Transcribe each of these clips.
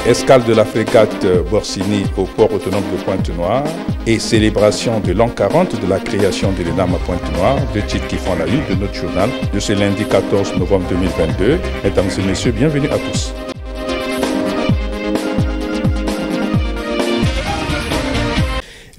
Escale de la frégate Borsini au port autonome de Pointe-Noire et célébration de l'an 40 de la création de l'ENAM à Pointe-Noire, deux titres qui font la une de notre journal de ce lundi 14 novembre 2022. Mesdames et messieurs, bienvenue à tous.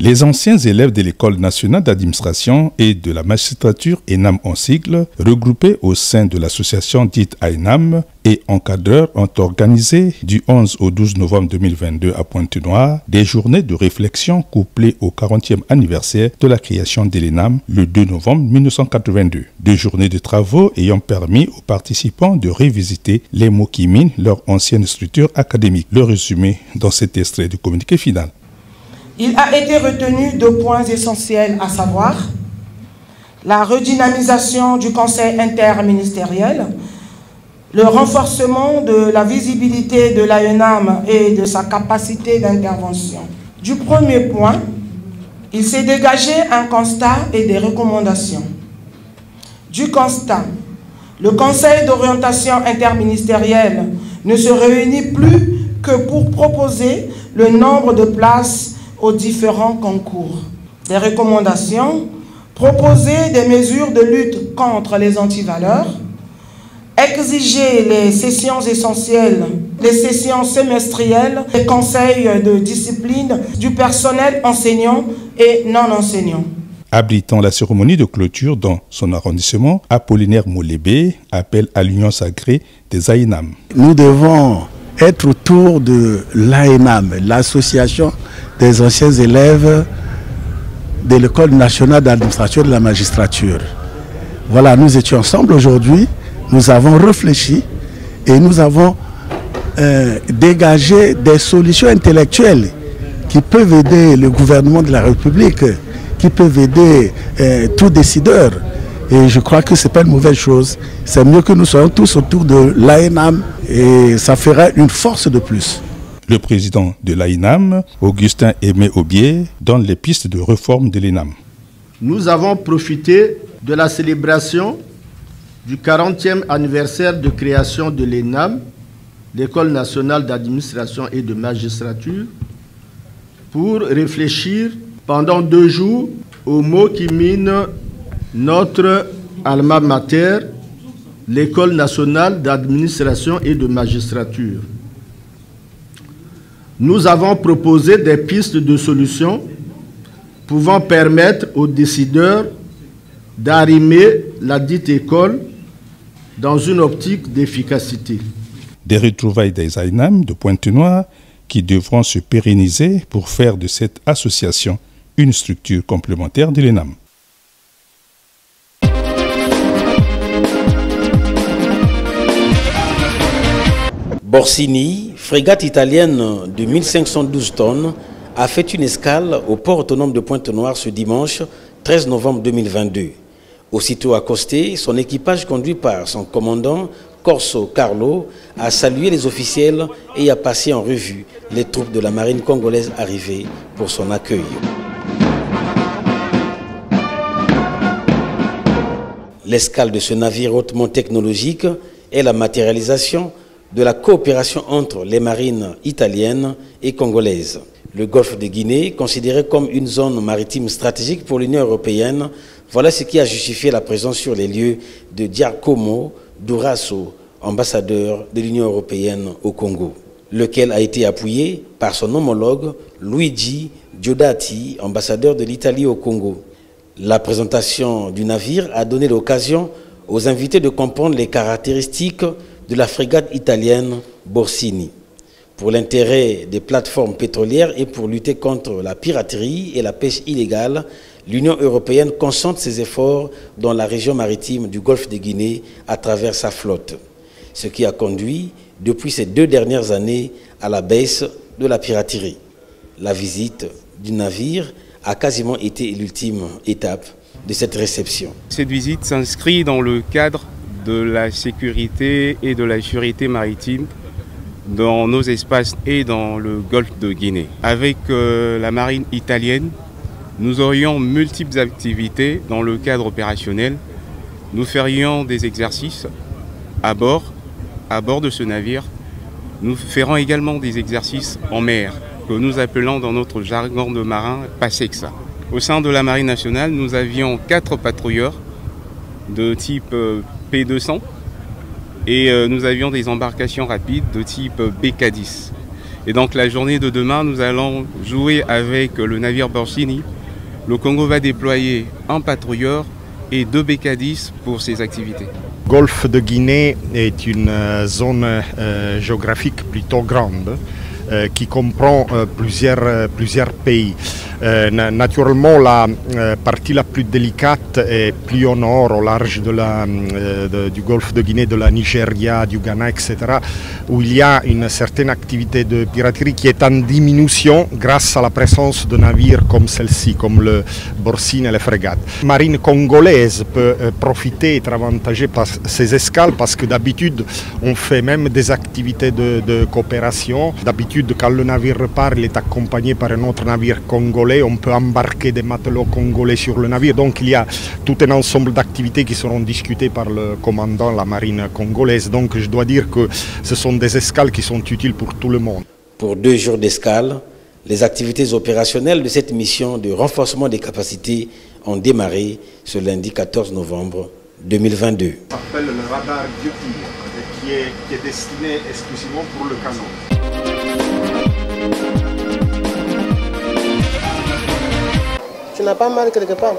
Les anciens élèves de l'École nationale d'administration et de la magistrature ENAM en sigle, regroupés au sein de l'association dite AENAM et encadreurs, ont organisé du 11 au 12 novembre 2022 à Pointe-Noire des journées de réflexion couplées au 40e anniversaire de la création de l'ENAM le 2 novembre 1982. Deux journées de travaux ayant permis aux participants de revisiter les mots qui minent leur ancienne structure académique. Le résumé dans cet extrait du communiqué final. Il a été retenu deux points essentiels, à savoir la redynamisation du conseil interministériel, le renforcement de la visibilité de l'AENAM et de sa capacité d'intervention. Du premier point, il s'est dégagé un constat et des recommandations. Du constat, le conseil d'orientation interministériel ne se réunit plus que pour proposer le nombre de places aux différents concours. Des recommandations, proposer des mesures de lutte contre les antivaleurs, exiger les sessions essentielles, les sessions semestrielles, les conseils de discipline du personnel enseignant et non enseignant. Abritant la cérémonie de clôture dans son arrondissement, Apollinaire Molébé appelle à l'union sacrée des AENAM. Nous devons être autour de l'AENAM, l'association des anciens élèves de l'École nationale d'administration de la magistrature. Voilà, nous étions ensemble aujourd'hui, nous avons réfléchi et nous avons dégagé des solutions intellectuelles qui peuvent aider le gouvernement de la République, qui peuvent aider tout décideur. Et je crois que ce n'est pas une mauvaise chose. C'est mieux que nous soyons tous autour de l'AENAM et ça fera une force de plus. Le président de l'AENAM, Augustin Aimé Aubier, donne les pistes de réforme de l'ENAM. Nous avons profité de la célébration du 40e anniversaire de création de l'ENAM, l'École nationale d'administration et de magistrature, pour réfléchir pendant 2 jours aux mots qui minent notre alma mater, l'École nationale d'administration et de magistrature. Nous avons proposé des pistes de solutions pouvant permettre aux décideurs d'arrimer la dite école dans une optique d'efficacité. Des retrouvailles des AENAM de Pointe-Noire qui devront se pérenniser pour faire de cette association une structure complémentaire de l'ENAM. Borsini, frégate italienne de 1512 tonnes, a fait une escale au port autonome de Pointe-Noire ce dimanche 13 novembre 2022. Aussitôt accosté, son équipage conduit par son commandant Corso Carlo a salué les officiels et a passé en revue les troupes de la marine congolaise arrivées pour son accueil. L'escale de ce navire hautement technologique est la matérialisation de la coopération entre les marines italiennes et congolaises. Le golfe de Guinée, considéré comme une zone maritime stratégique pour l'Union européenne, voilà ce qui a justifié la présence sur les lieux de Giacomo Durasso, ambassadeur de l'Union européenne au Congo, lequel a été appuyé par son homologue Luigi Diodati, ambassadeur de l'Italie au Congo. La présentation du navire a donné l'occasion aux invités de comprendre les caractéristiques de la frégate italienne Borsini. Pour l'intérêt des plateformes pétrolières et pour lutter contre la piraterie et la pêche illégale, l'Union européenne concentre ses efforts dans la région maritime du golfe de Guinée à travers sa flotte, ce qui a conduit depuis ces 2 dernières années à la baisse de la piraterie. La visite du navire a quasiment été l'ultime étape de cette réception. Cette visite s'inscrit dans le cadre de la sécurité et de la sûreté maritime dans nos espaces et dans le golfe de Guinée. Avec la marine italienne, nous aurions multiples activités dans le cadre opérationnel. Nous ferions des exercices à bord de ce navire Nous ferons également des exercices en mer, que nous appelons dans notre jargon de marin PASEXA. Au sein de la Marine nationale, nous avions 4 patrouilleurs de type P200 et nous avions des embarcations rapides de type BK10. Et donc la journée de demain, nous allons jouer avec le navire Borsini. Le Congo va déployer un patrouilleur et 2 BK10 pour ses activités. Le golfe de Guinée est une zone géographique plutôt grande qui comprend plusieurs pays. Naturellement, la partie la plus délicate est plus au nord, au large du golfe de Guinée, de la Nigeria, du Ghana, etc., où il y a une certaine activité de piraterie qui est en diminution grâce à la présence de navires comme celle-ci, comme le Borsine et les frégates. La marine congolaise peut profiter et être avantagée par ces escales parce que d'habitude, on fait même des activités de coopération. D'habitude, quand le navire repart, il est accompagné par un autre navire congolais. On peut embarquer des matelots congolais sur le navire. Donc il y a tout un ensemble d'activités qui seront discutées par le commandant de la marine congolaise. Donc je dois dire que ce sont des escales qui sont utiles pour tout le monde. Pour 2 jours d'escale, les activités opérationnelles de cette mission de renforcement des capacités ont démarré ce lundi 14 novembre 2022. Ça s'appelle le radar Dieu qui est destiné exclusivement pour le canon. Tu n'as pas mal quelque part?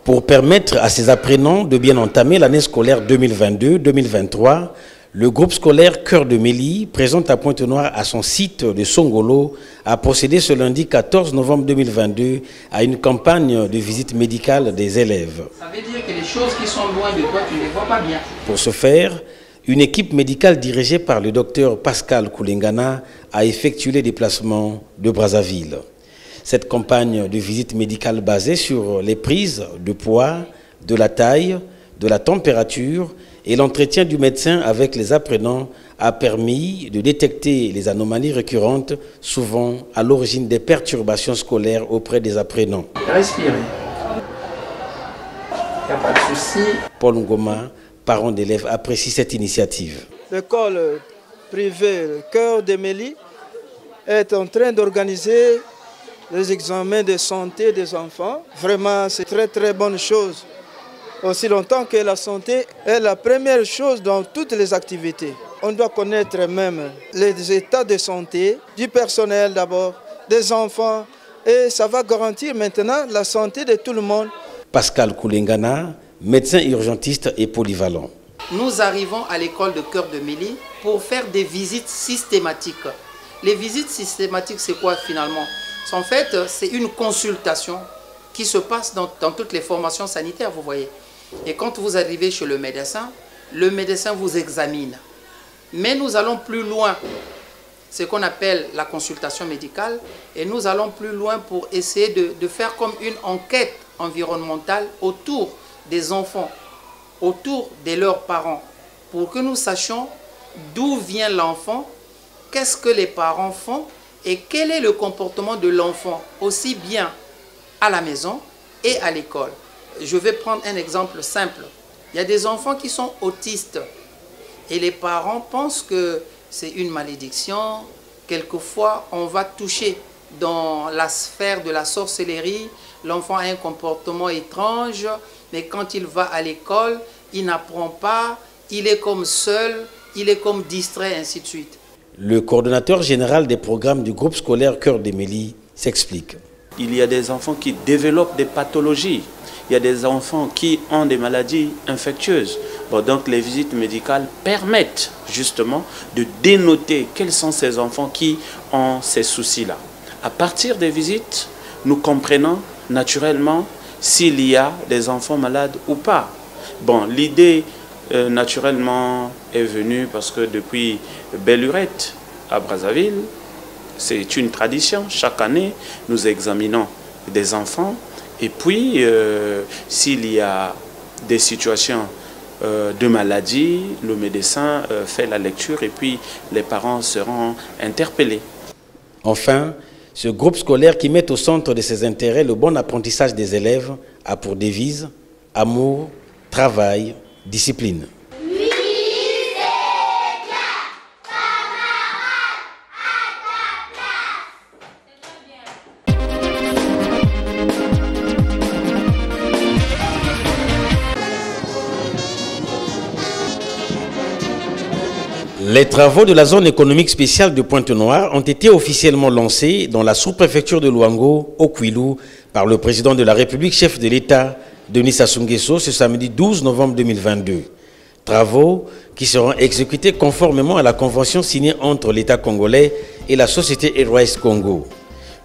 Pour permettre à ces apprenants de bien entamer l'année scolaire 2022-2023, le groupe scolaire Cœur de Méli, présent à Pointe-Noire à son site de Songolo, a procédé ce lundi 14 novembre 2022 à une campagne de visite médicale des élèves. Ça veut dire que les choses qui sont loin de toi, tu ne les vois pas bien. Pour ce faire, une équipe médicale dirigée par le docteur Pascal Koulengana a effectué les déplacements de Brazzaville. Cette campagne de visite médicale basée sur les prises de poids, de la taille, de la température et l'entretien du médecin avec les apprenants a permis de détecter les anomalies récurrentes, souvent à l'origine des perturbations scolaires auprès des apprenants. Respirez. Il n'y a pas de souci. Paul Ngoma, parent d'élèves, apprécie cette initiative. L'école privée le Cœur de Méli est en train d'organiser les examens de santé des enfants. Vraiment, c'est très bonne chose. Aussi longtemps que la santé est la première chose dans toutes les activités. On doit connaître même les états de santé du personnel d'abord, des enfants, et ça va garantir maintenant la santé de tout le monde. Pascal Koulengana, médecin urgentiste et polyvalent. Nous arrivons à l'école de Cœur de Méli pour faire des visites systématiques. Les visites systématiques, c'est quoi finalement? En fait, c'est une consultation qui se passe dans toutes les formations sanitaires, vous voyez. Et quand vous arrivez chez le médecin vous examine. Mais nous allons plus loin, ce qu'on appelle la consultation médicale, et nous allons plus loin pour essayer de faire comme une enquête environnementale autour des enfants, autour de leurs parents, pour que nous sachions d'où vient l'enfant, qu'est-ce que les parents font, et quel est le comportement de l'enfant, aussi bien à la maison et à l'école. Je vais prendre un exemple simple. Il y a des enfants qui sont autistes et les parents pensent que c'est une malédiction. Quelquefois, on va toucher dans la sphère de la sorcellerie. L'enfant a un comportement étrange, mais quand il va à l'école, il n'apprend pas, il est comme seul, il est comme distrait, ainsi de suite. Le coordonnateur général des programmes du groupe scolaire Cœur de Méli s'explique. Il y a des enfants qui développent des pathologies. Il y a des enfants qui ont des maladies infectieuses. Bon, donc les visites médicales permettent justement de dénoter quels sont ces enfants qui ont ces soucis-là. À partir des visites, nous comprenons naturellement s'il y a des enfants malades ou pas. Bon, l'idée naturellement est venue parce que depuis Bellurette à Brazzaville, c'est une tradition. Chaque année, nous examinons des enfants. Et puis, s'il y a des situations de maladie, le médecin fait la lecture et puis les parents seront interpellés. Enfin, ce groupe scolaire qui met au centre de ses intérêts le bon apprentissage des élèves a pour devise amour, travail, discipline. Les travaux de la zone économique spéciale de Pointe-Noire ont été officiellement lancés dans la sous-préfecture de Luango, au Kwilu, par le président de la République, chef de l'État, Denis Sassou Nguesso, ce samedi 12 novembre 2022. Travaux qui seront exécutés conformément à la convention signée entre l'État congolais et la société Airways Congo.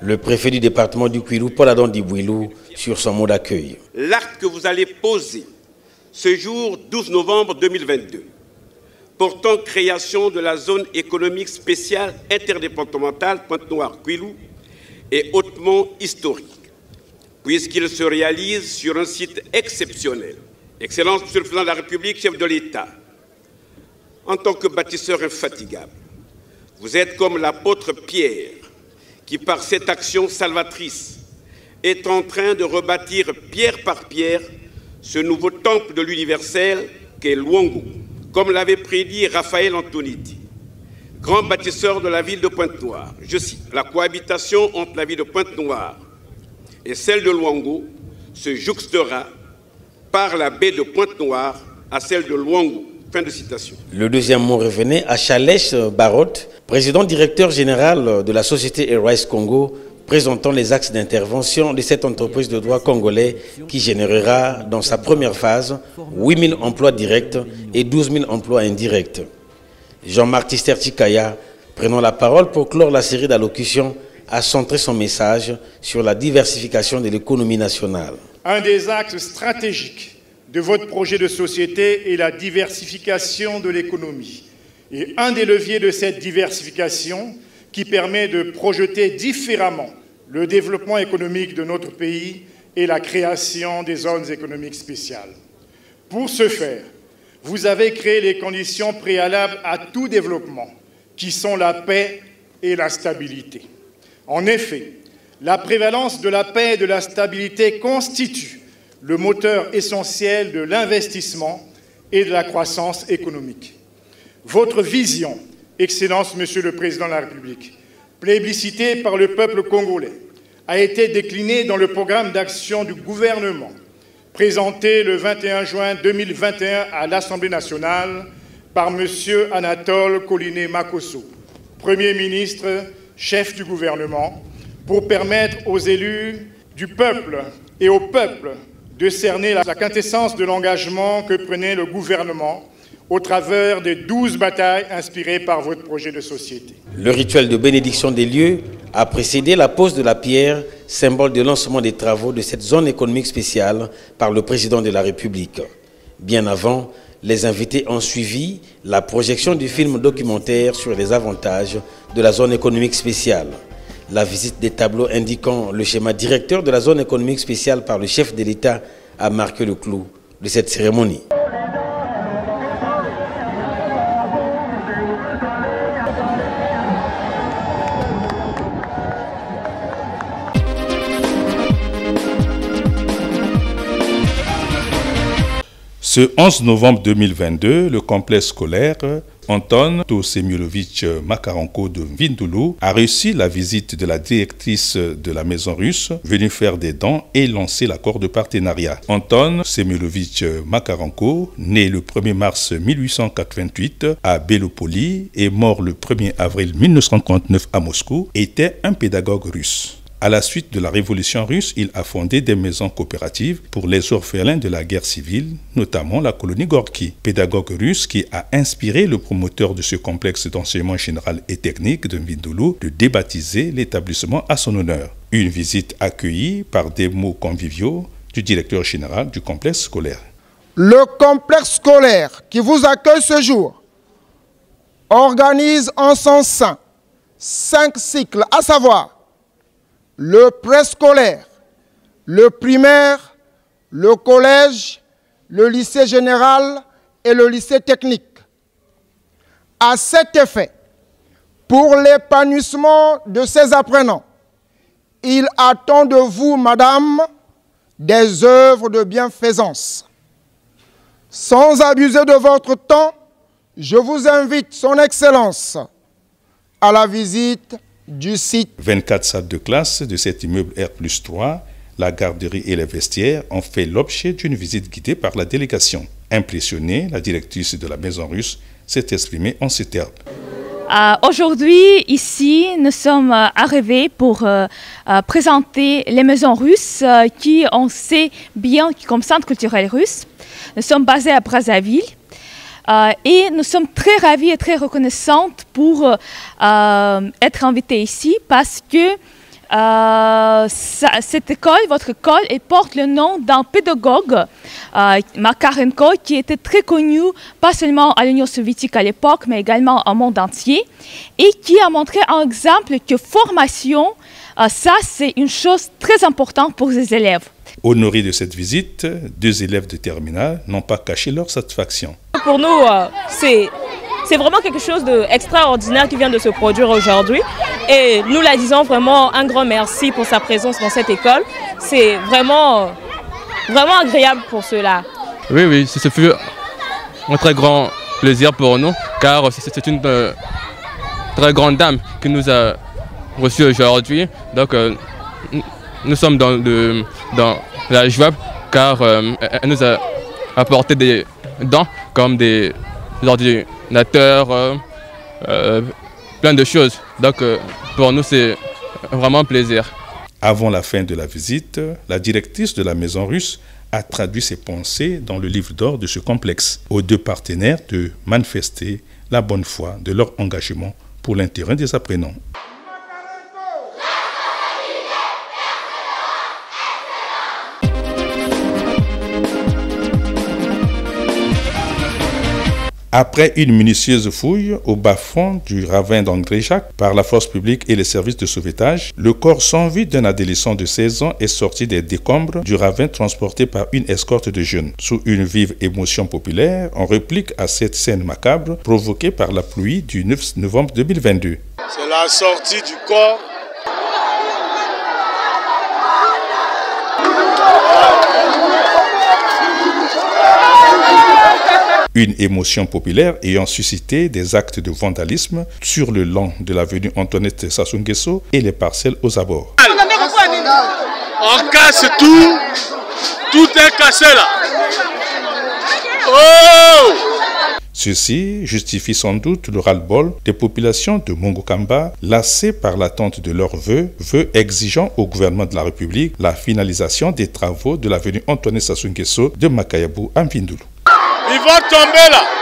Le préfet du département du Kwilu, Paul Adon Dibouilou, sur son mot d'accueil. L'acte que vous allez poser ce jour 12 novembre 2022, portant création de la zone économique spéciale interdépartementale Pointe-Noire-Kwilu, est hautement historique, puisqu'il se réalise sur un site exceptionnel. Excellence, Monsieur le Président de la République, chef de l'État, en tant que bâtisseur infatigable, vous êtes comme l'apôtre Pierre, qui par cette action salvatrice est en train de rebâtir pierre par pierre ce nouveau temple de l'universel qu'est Luango, comme l'avait prédit Raphaël Antonetti, grand bâtisseur de la ville de Pointe-Noire. Je cite, « La cohabitation entre la ville de Pointe-Noire et celle de Luango se jouxtera par la baie de Pointe-Noire à celle de Luango. » Fin de citation. Le deuxième mot revenait à Chalèche Barot, président directeur général de la société Airways Congo, présentant les axes d'intervention de cette entreprise de droit congolais qui générera dans sa première phase 8 000 emplois directs et 12 000 emplois indirects. Jean-Marc Tister-Tikaya, prenant la parole pour clore la série d'allocutions, a centré son message sur la diversification de l'économie nationale. Un des axes stratégiques de votre projet de société est la diversification de l'économie. Et un des leviers de cette diversification qui permet de projeter différemment le développement économique de notre pays est la création des zones économiques spéciales. Pour ce faire, vous avez créé les conditions préalables à tout développement, qui sont la paix et la stabilité. En effet, la prévalence de la paix et de la stabilité constitue le moteur essentiel de l'investissement et de la croissance économique. Votre vision, Excellence, Monsieur le Président de la République, plébiscitée par le peuple congolais, a été déclinée dans le programme d'action du gouvernement, présenté le 21 juin 2021 à l'Assemblée nationale par Monsieur Anatole Koliné-Makosso, Premier ministre, chef du gouvernement, pour permettre aux élus du peuple et au peuple de cerner la quintessence de l'engagement que prenait le gouvernement au travers des 12 batailles inspirées par votre projet de société. Le rituel de bénédiction des lieux a précédé la pose de la pierre, symbole de lancement des travaux de cette zone économique spéciale par le président de la République. Bien avant, les invités ont suivi la projection du film documentaire sur les avantages de la zone économique spéciale. La visite des tableaux indiquant le schéma directeur de la zone économique spéciale par le chef de l'État a marqué le clou de cette cérémonie. Ce 11 novembre 2022, le complexe scolaire Anton Tosemilovitch Makarenko de Vindulu a reçu la visite de la directrice de la maison russe venue faire des dons et lancer l'accord de partenariat. Anton Semilovitch Makarenko, né le 1er mars 1888 à Belopoli et mort le 1er avril 1939 à Moscou, était un pédagogue russe. À la suite de la révolution russe, il a fondé des maisons coopératives pour les orphelins de la guerre civile, notamment la colonie Gorky, pédagogue russe qui a inspiré le promoteur de ce complexe d'enseignement général et technique de Vindulu de débaptiser l'établissement à son honneur. Une visite accueillie par des mots conviviaux du directeur général du complexe scolaire. Le complexe scolaire qui vous accueille ce jour organise en son sein 5 cycles, à savoir le préscolaire, le primaire, le collège, le lycée général et le lycée technique. À cet effet, pour l'épanouissement de ces apprenants, il attend de vous, madame, des œuvres de bienfaisance. Sans abuser de votre temps, je vous invite, Son Excellence, à la visite du site. 24 salles de classe de cet immeuble R+3, la garderie et les vestiaires ont fait l'objet d'une visite guidée par la délégation. Impressionnée, la directrice de la maison russe s'est exprimé en ces termes. Aujourd'hui, ici, nous sommes arrivés pour présenter les maisons russes qui on sait bien comme centre culturel russe. Nous sommes basés à Brazzaville et nous sommes très ravis et très reconnaissantes pour être invités ici parce que cette école, votre école, elle porte le nom d'un pédagogue, Makarenko, qui était très connu, pas seulement à l'Union soviétique à l'époque, mais également au monde entier, et qui a montré un exemple que formation, ça c'est une chose très importante pour les élèves. Honorés de cette visite, 2 élèves de terminale n'ont pas caché leur satisfaction. Pour nous, c'est vraiment quelque chose d'extraordinaire qui vient de se produire aujourd'hui. Et nous la disons vraiment un grand merci pour sa présence dans cette école. C'est vraiment agréable pour cela. Oui, ce fut un très grand plaisir pour nous, car c'est une très grande dame qui nous a reçus aujourd'hui. Donc nous sommes dans la joie, car elle nous a apporté des dons comme des ordinateurs, plein de choses. Donc pour nous, c'est vraiment un plaisir. Avant la fin de la visite, la directrice de la maison russe a traduit ses pensées dans le livre d'or de ce complexe, aux 2 partenaires de manifester la bonne foi de leur engagement pour l'intérêt des apprenants. Après une minutieuse fouille au bas-fond du ravin d'André-Jacques par la force publique et les services de sauvetage, le corps sans vie d'un adolescent de 16 ans est sorti des décombres du ravin transporté par une escorte de jeunes. Sous une vive émotion populaire, on réplique à cette scène macabre provoquée par la pluie du 9 novembre 2022. C'est la sortie du corps. Une émotion populaire ayant suscité des actes de vandalisme sur le long de l'avenue Antoinette Sassou Nguesso et les parcelles aux abords. On casse tout, tout est cassé là. Oh! Ceci justifie sans doute le ras-le-bol des populations de Mongokamba, lassées par l'attente de leurs vœux exigeant au gouvernement de la République la finalisation des travaux de l'avenue Antoinette Sassou Nguesso de Makayabou à Mpindulu. Ils vont tomber là.